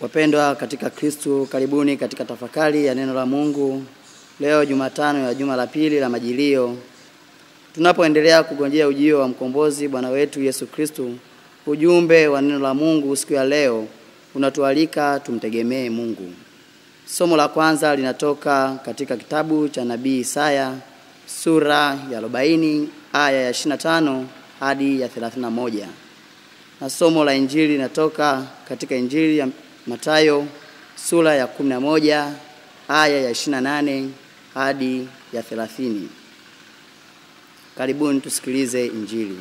Wapendwa katika Kristo, karibuni katika tafakari ya neno la Mungu. Leo Jumatano ya juma la pili la Majilio, tunapoendelea kugojea ujio wa mkombozi Bwana wetu Yesu Kristo. Ujumbe wa neno la Mungu siku ya leo unatualika tumtegemee Mungu. Somo la kwanza linatoka katika kitabu cha nabii Isaya sura ya 40 aya ya 25 hadi ya 31. Na somo la injili linatoka katika Injili ya Mathayo sura ya 11 aya ya 28 hadi ya 30. Karibuni tusikilize injili.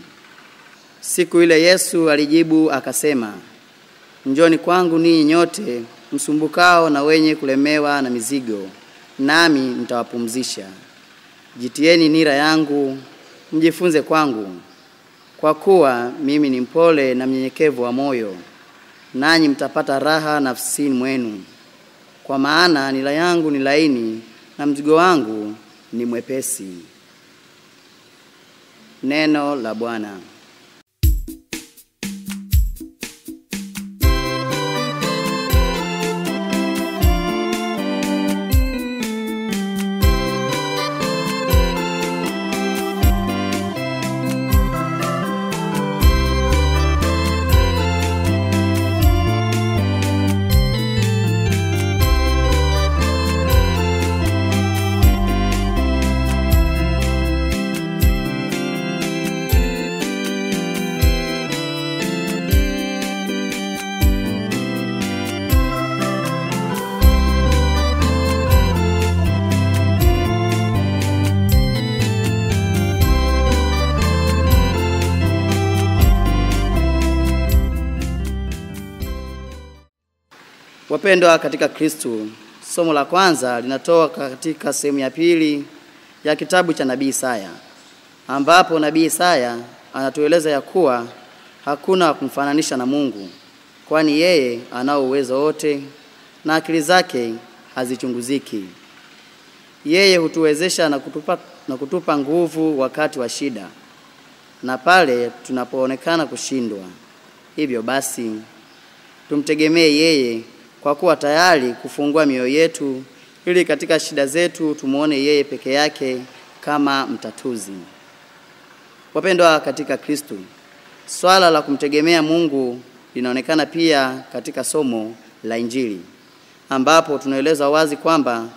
Siku ile Yesu alijibu akasema, "Njoni kwangu ninyi nyote msumbukao na wenye kulemewa na mizigo, nami nitawapumzisha. Jitieni nira yangu, mjifunze kwangu, kwa kuwa mimi ni mpole na mnyenyekevu wa moyo, nanyi mtapata raha nafsini mwenu. Kwa maana nira yangu ni laini na mzigo wangu ni mwepesi." Neno la Bwana. Wapendwa katika Kristo, somo la kwanza linatoka katika sehemu ya pili ya kitabu cha nabii Isaya, ambapo nabii Isaya anatueleza ya kuwa hakuna kumfananisha na Mungu, kwani yeye anao uwezo wote na akili zake hazichunguziki. Yeye hutuwezesha na kutupa nguvu wakati wa shida na pale tunapoonekana kushindwa. Hivyo basi tumtegemee yeye, kwa kuwa tayari kufungua mioyo yetu ili katika shida zetu tumuone yeye peke yake kama mtatuzi. Wapendwa katika Kristo, swala la kumtegemea Mungu linaonekana pia katika somo la Injili, ambapo tunaeleza wazi kwamba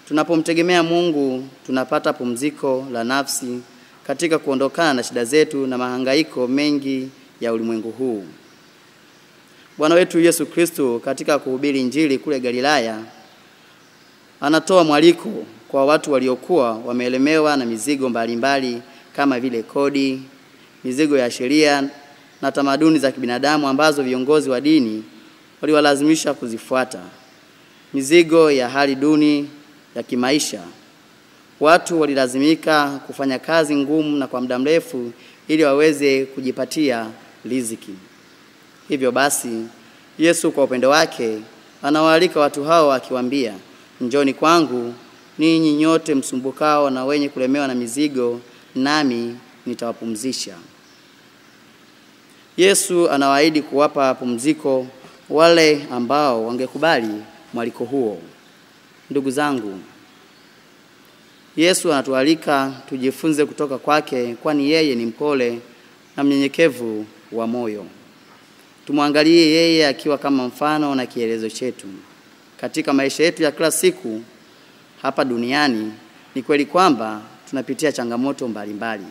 tunapomtegemea Mungu tunapata pumziko la nafsi katika kuondokana na shida zetu na mahangaiko mengi ya ulimwengu huu. Bwana wetu Yesu Kristo katika kuhubiri Injili kule Galilaya anatoa mwaliko kwa watu waliokuwa wameelemewa na mizigo mbalimbali kama vile kodi, mizigo ya sheria na tamaduni za kibinadamu ambazo viongozi wa dini waliwalazimisha kuzifuata. Mizigo ya hali duni ya kimaisha. Watu walilazimika kufanya kazi ngumu na kwa muda mrefu ili waweze kujipatia riziki. Hivyo basi Yesu kwa upendo wake anawaalika watu hao akiwaambia, "Njoni kwangu ninyi nyote msumbukao na wenye kulemewa na mizigo, nami nitawapumzisha." Yesu anawaahidi kuwapa pumziko wale ambao wangekubali mwaliko huo. Ndugu zangu, Yesu anatualika tujifunze kutoka kwake, kwani yeye ni mpole na mnyenyekevu wa moyo. Tumwangalie yeye akiwa kama mfano na kielezo chetu. Katika maisha yetu ya kila siku hapa duniani, ni kweli kwamba tunapitia changamoto mbalimbali.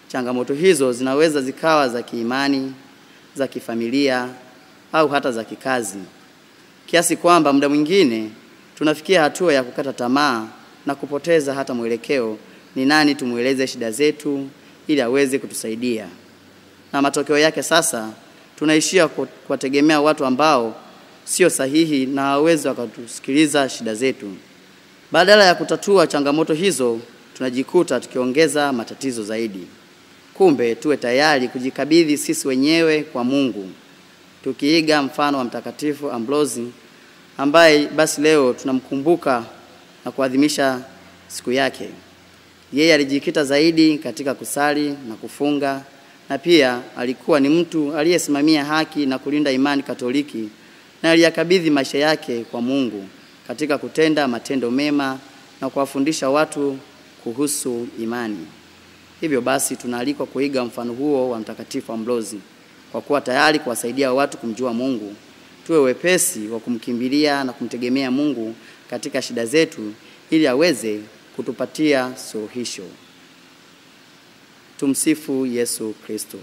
Changamoto hizo zinaweza zikawa za kiimani, za kifamilia au hata za kikazi. Kiasi kwamba muda mwingine tunafikia hatua ya kukata tamaa na kupoteza hata mwelekeo ni nani tumueleze shida zetu ili aweze kutusaidia. Na matokeo yake sasa tunaishia kuwategemea watu ambao sio sahihi na hawawezi wakatusikiliza shida zetu. Badala ya kutatua changamoto hizo, tunajikuta tukiongeza matatizo zaidi. Kumbe tuwe tayari kujikabidhi sisi wenyewe kwa Mungu, tukiiga mfano wa Mtakatifu Ambrosi ambaye basi leo tunamkumbuka na kuadhimisha siku yake. Yeye alijikita zaidi katika kusali na kufunga, na pia alikuwa ni mtu aliyesimamia haki na kulinda imani Katoliki na aliyakabidhi maisha yake kwa Mungu katika kutenda matendo mema na kuwafundisha watu kuhusu imani. Hivyo basi tunaalikwa kuiga mfano huo wa Mtakatifu Ambrosi kwa kuwa tayari kuwasaidia watu kumjua Mungu. Tuwe wepesi wa kumkimbilia na kumtegemea Mungu katika shida zetu ili aweze kutupatia suluhisho. Tumsifu Yesu Kristo.